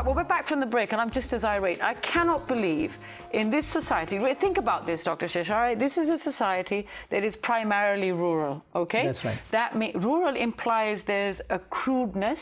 right, well, we're back from the break, and I'm just as irate. I cannot believe in this society, think about this, Dr. Shish, all right? This is a society that is primarily rural, okay? That's right. Rural implies there's a crudeness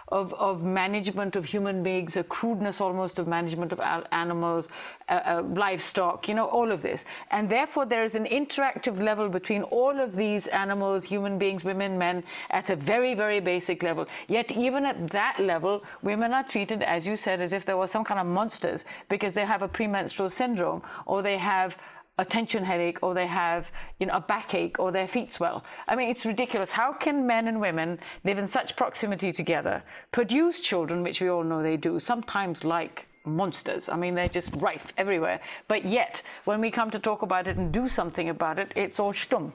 of management of human beings, a crudeness almost of management of animals, livestock, you know, all of this. And therefore, there is an interactive level between all of these animals, human beings, women, men, at a very, very basic level. Yet even at that level, women are treated, as you said, as if they were some kind of monsters because they have a premenstrual syndrome, or they have a tension headache, or they have, you know, a backache, or their feet swell. I mean, it's ridiculous. How can men and women live in such proximity together, produce children, which we all know they do, sometimes like monsters? I mean, they're just rife everywhere. But yet, when we come to talk about it and do something about it, it's all stumm.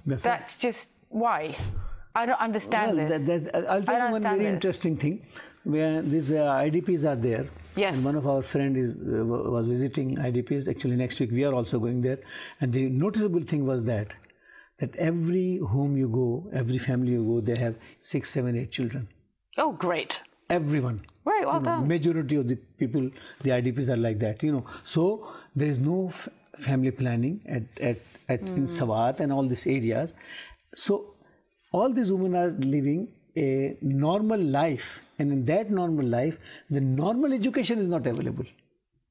That's just why. I don't understand this. I'll tell you one very interesting thing. Where these IDPs are there. Yes. And one of our friends was visiting IDPs. Actually, next week we are also going there. And the noticeable thing was that every home you go, every family you go, they have 6, 7, 8 children. Oh, great. Everyone. Right, well done. Majority of the people, the IDPs are like that, you know. So there is no family planning in Swat and all these areas. So all these women are living a normal life, and in that normal life, the normal education is not available.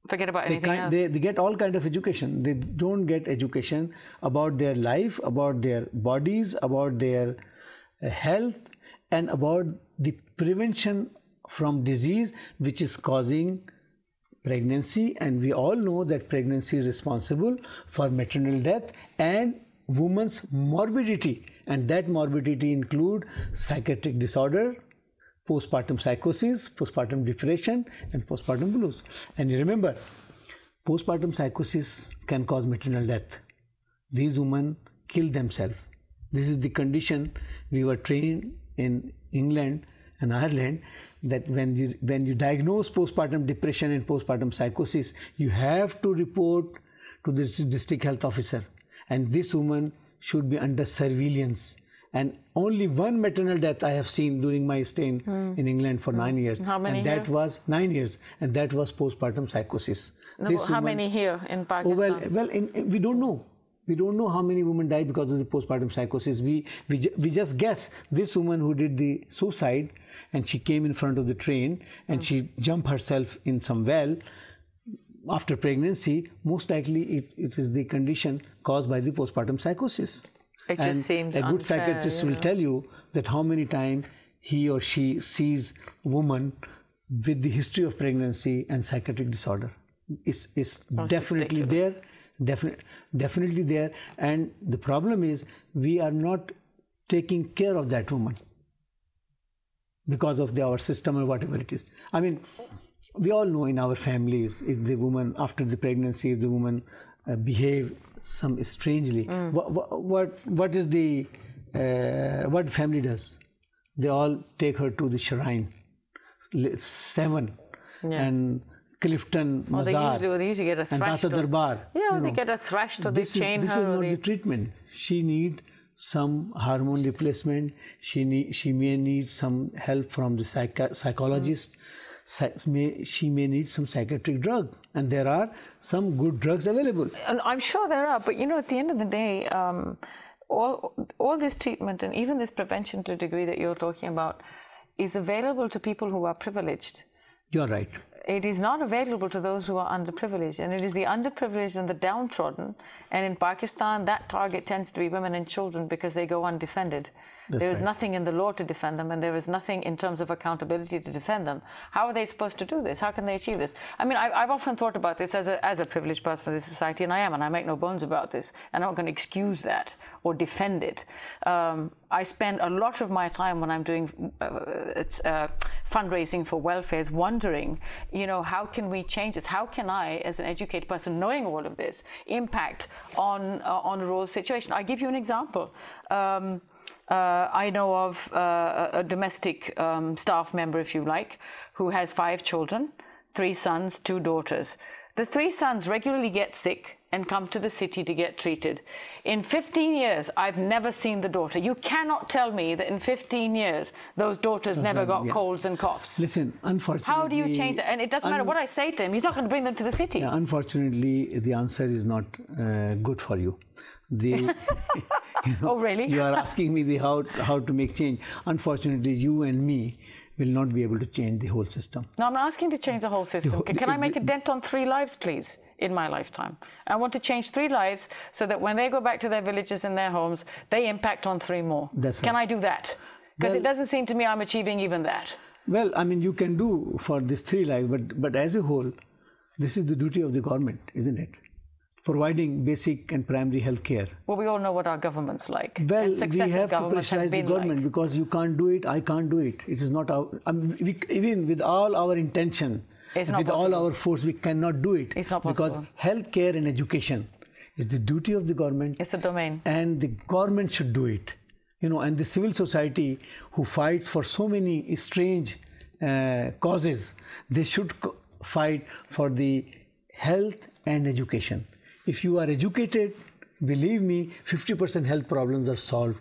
Forget about anything else. They get all kind of education. They don't get education about their life, about their bodies, about their health, and about the prevention from disease which is causing pregnancy. And we all know that pregnancy is responsible for maternal death and women's morbidity, and that morbidity include psychiatric disorder, postpartum psychosis, postpartum depression, and postpartum blues. And you remember, postpartum psychosis can cause maternal death. These women kill themselves. This is the condition we were trained in England and Ireland, that when you diagnose postpartum depression and postpartum psychosis, you have to report to the district health officer, and this woman should be under surveillance. And only one maternal death I have seen during my stay in England for 9 years. How many and that was 9 years, and that was postpartum psychosis. No, how many here in Pakistan? We don't know. We don't know how many women died because of the postpartum psychosis. We just guess. This woman who did the suicide, and she came in front of the train and she jumped herself in some well after pregnancy, most likely it is the condition caused by the postpartum psychosis. It just seems a good unfair, psychiatrist will tell you that how many times he or she sees a woman with the history of pregnancy and psychiatric disorder. It's definitely there. Definitely there. And the problem is we are not taking care of that woman because of our system or whatever it is. I mean, we all know in our families, if the woman after the pregnancy, if the woman behave some strangely, what is the what family does? They all take her to the shrine, 7 and Clifton Mazar, they usually get a and Tata Darbar. Yeah, they get a thrash to they chain her. This is not the treatment. She need some hormone replacement. She may need some help from the psychologist. She may need some psychiatric drug, and there are some good drugs available. And I'm sure there are, but you know, at the end of the day, all this treatment and even this prevention to a degree that you're talking about is available to people who are privileged. You're right. It is not available to those who are underprivileged, and it is the underprivileged and the downtrodden, and in Pakistan that target tends to be women and children because they go undefended. There is nothing in the law to defend them, and there is nothing in terms of accountability to defend them. How are they supposed to do this? How can they achieve this? I mean, I've often thought about this as a privileged person in this society, and I am, and I make no bones about this, and I'm not going to excuse that or defend it. I spend a lot of my time when I'm doing fundraising for welfare wondering, you know, how can we change this? How can I, as an educated person, knowing all of this, impact on a rural situation? I'll give you an example. I know of a domestic staff member, if you like, who has 5 children, 3 sons, 2 daughters. The 3 sons regularly get sick and come to the city to get treated. In 15 years, I've never seen the daughter. You cannot tell me that in 15 years, those daughters never got colds and coughs. Listen, unfortunately... How do you change that? And it doesn't matter what I say to him. He's not going to bring them to the city. Yeah, unfortunately, the answer is not good for you. Oh, really? You are asking me how to make change. Unfortunately, you and me will not be able to change the whole system. No, I'm not asking to change the whole system. Can I make a dent on 3 lives, please, in my lifetime? I want to change 3 lives so that when they go back to their villages and their homes, they impact on 3 more. That's Can right. I do that? Because it doesn't seem to me I'm achieving even that. Well, I mean, you can do for these 3 lives, but as a whole, this is the duty of the government, isn't it? Providing basic and primary health care. Well, we all know what our government's like. Well, and we have to pressurize the government like. because you can't do it, I can't do it. It is not our... even with all our intention, with all our force, we cannot do it. It's not possible. Because health care and education is the duty of the government. It's a domain. And the government should do it. You know, and the civil society who fights for so many strange causes, they should fight for the health and education. If you are educated, believe me, 50% health problems are solved.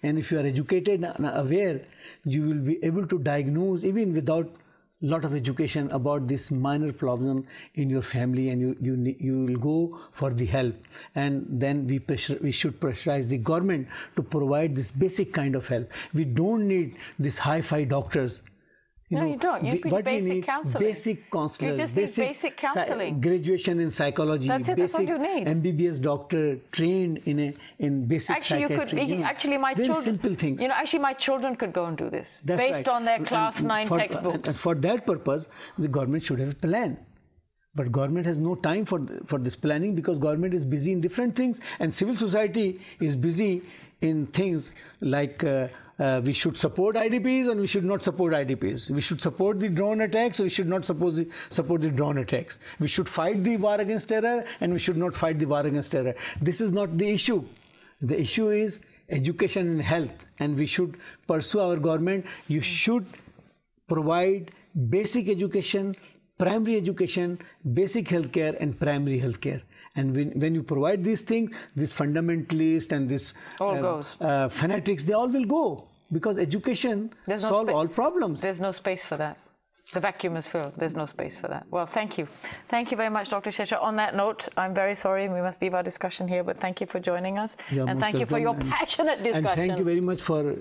And if you are educated and aware, you will be able to diagnose, even without a lot of education, about this minor problem in your family, and you will go for the help. And then we should pressurize the government to provide this basic kind of help. We don't need these hi-fi doctors. No, you don't. You need basic counseling. Basic counselors. You just need basic counseling. Graduation in psychology. That's it. That's all you need. MBBS doctor trained in basic psychiatry. Actually, my very children. Simple things. You know, actually, my children could go and do this. That's based on their class 9 textbook. And for that purpose, the government should have a plan. But government has no time for this planning, because government is busy in different things, and civil society is busy in things like we should support IDPs and we should not support IDPs. We should support the drone attacks or we should not support the drone attacks. We should fight the war against terror and we should not fight the war against terror. This is not the issue. The issue is education and health, and we should pursue our government. You should provide basic education, primary education, basic health care and primary health care. And when you provide these things, these fundamentalists and these fanatics, they all will go, because education solves all problems. There's no space for that. The vacuum is filled. There's no space for that. Well, thank you. Thank you very much, Dr. Shesha. On that note, I'm very sorry we must leave our discussion here, but thank you for joining us. And thank you for your passionate discussion. And thank you very much for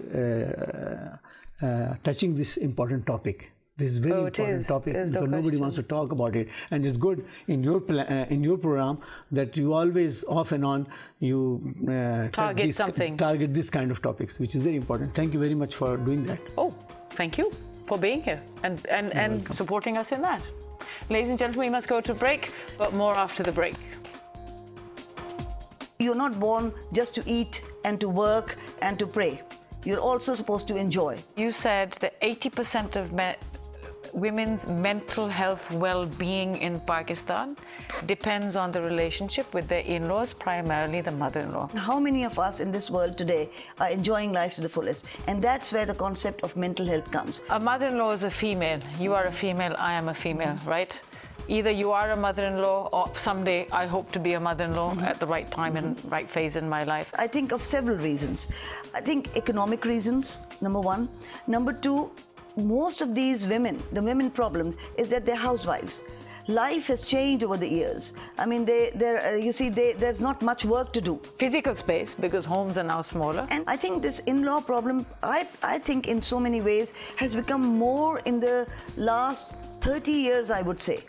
touching this important topic. This is very important topic, because nobody wants to talk about it, and it's good in your program that you always off and on target this kind of topics, which is very important. Thank you very much for doing that. Oh, thank you for being here and supporting us in that. Ladies and gentlemen, we must go to break, but more after the break. You're not born just to eat and to work and to pray. You're also supposed to enjoy. You said that 80% of women's mental health well-being in Pakistan depends on the relationship with their in-laws, primarily the mother-in-law. How many of us in this world today are enjoying life to the fullest? And that's where the concept of mental health comes. A mother-in-law is a female. You are a female, I am a female, right? Either you are a mother-in-law, or someday I hope to be a mother-in-law at the right time and right phase in my life. I think of several reasons. I think economic reasons, number one. Number two, most of these women, the women problems, is that they're housewives. Life has changed over the years. I mean, there's not much work to do. Physical space, because homes are now smaller. And I think this in-law problem, I think in so many ways, has become more in the last 30 years, I would say.